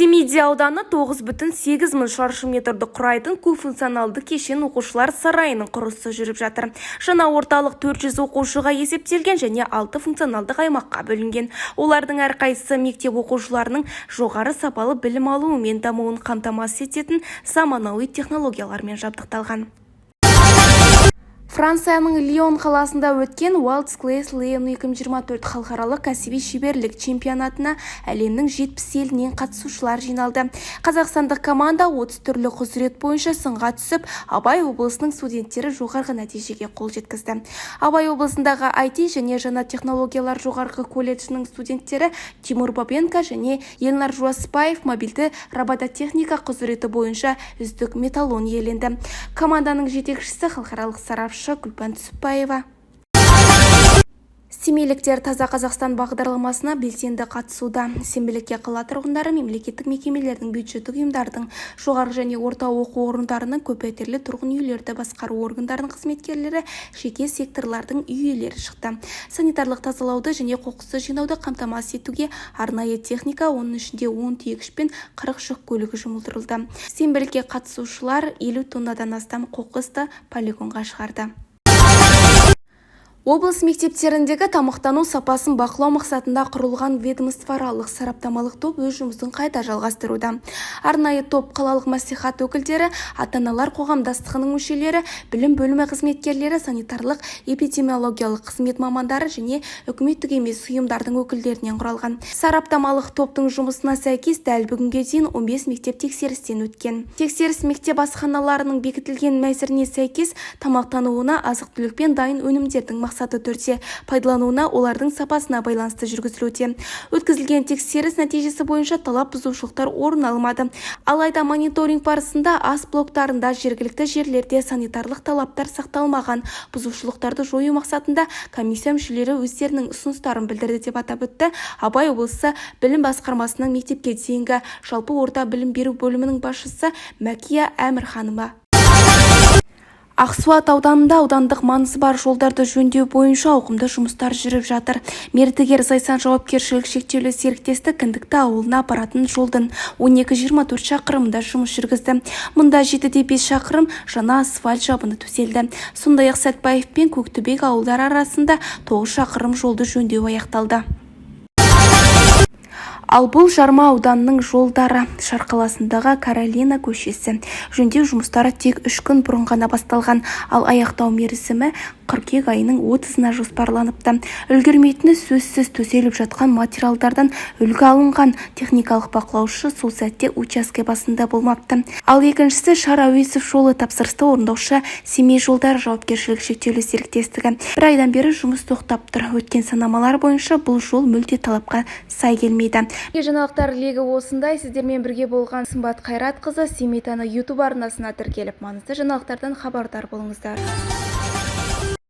Семейде ауданы 9,8 мың шаршы метрді құрайтын көпфункционалды кешен оқушылар сарайының құрылысы жүріп жатыр. Жаңа орталық 400 оқушыға есептелген және 6 функционалдық аймаққа бөлінген. Олардың әрқайсысы мектеп оқушыларының жоғары сапалы білім алуы мен дамуын қамтамасыз ететін заманауи технологиялармен жабдықталған. Францияның Лион қаласында өткен World Class Leon 2024 халықаралық кәсіби шеберлік чемпионатына әлемнің 70 елінен қатысушылар жиналды. Қазақстандық команда 30 түрлі құзырет бойынша сынға түсіп, Абай облысының студенттері жоғарғы нәтижеге қол жеткізді. Абай облысындағы IT және жаңа технологиялар жоғарғы колледжінің студенттері Тимур Бабенко және Елнар Жуаспаев мобильді робототехника құзыреті бойынша үздік металлон иеленді. Команданың жетекшісі халықаралық сарапшы Гүлпан Түсіпбаева. Семейліктер Таза Қазақстан бағдарламасына белсенді қатысуда. Сенбілікке қала тұрғындары мемлекеттік мекемелердің, бюджеттік ұйымдардың, жоғарғы және орта оқу орындарының, көппәтерлі тұрғын үйлерді басқару органдарының қызметкерлері, жеке секторлардың үй иелері шықты. Санитарлық тазалауды және қоқысты жинауды қамтамасыз етуге арнайы техника, оның ішінде 10 тиегіш пен 40 жүк көлігі жұмылдырылды. Сенбілікке қатысушылар 50 тоннадан астам қоқысты полигонға шығарды. Облыс мектептеріндегі тамақтану сапасын бақылау мақсатында құрылған ведомствоаралық сараптамалық топ өз жұмысын қайта жалғастыруда. Арнайы топ қалалық мәслихат өкілдері, ата-аналар қоғамдастығының мүшелері, білім бөлімі қызметкерлері, санитарлық эпидемиологиялық қызмет мамандары және үкіметтік емес ұйымдардың өкілдерінен құралған. Сараптамалық топтың жұмысына сәйкес дәл бүгінге дейін 15 мектеп тексерістен өткен. Тексеріс мектеп асханаларының бекітілген мәзіріне сәйкес тамақтануына, азық-түлік пен дайын өнімдердің мақсаты түрде пайдалануына, олардың сапасына байланысты жүргізілуде. Өткізілген тексеріс нәтижесі бойынша талап бұзушылықтар орын алмады. Алайда мониторинг барысында ас блоктарында жергілікті жерлерде санитарлық талаптар сақталмаған. Бұзушылықтарды жою мақсатында комиссия мүшелері өздерінің ұсыныстарын білдірді деп атап өтті Абай облысы білім басқармасының мектепке дейінгі жалпы орта білім беру бөлімінің басшысы Мәкия Әмірханова. Ақсуат ауданында аудандық маңызы бар жолдарды жөндеу бойынша ауқымды жұмыстар жүріп жатыр. Мердігер Зайсан жауапкершілігі шектеулі серіктестік Кіндікті ауылына апаратын жолдың 12-24 шақырымында жұмыс жүргізді. Мұнда 7-5 шақырым жаңа асфальт жабыны төселді. Сондай-ақ Сәтбаев пен Көктөбек ауылдары арасында 9 шақырым жолды жөндеу аяқталды. Ал бұл Жарма ауданының жолдары. Шарқаласындағы Каролина көшесі. Жөндеу жұмыстары тек 3 күн бұрын ғана басталған, ал аяқтау мерзімі қыркүйек айының 30-ына жоспарланыпты. Үлгермейтіні сөзсіз, төселіп жатқан материалдардан үлгі алынған техникалық бақылаушы сол сәтте учаске басында болмапты. Ал екіншісі Шар Әуезов жолы, тапсырысты орындаушы Семей жолдары жауапкершілігі шектеулі серіктестігі. Бір айдан бері жұмыс тоқтап тұр. Өткен санамалар бойынша бұл жол мүлде талапқа сай келмейді. Жаңалықтар легі осындай. Сіздермен бірге болған Сымбат Қайратқызы. Семей Таңы YouTube арнасына тіркеліп, маңызды жаңалықтардан хабардар болыңыздар.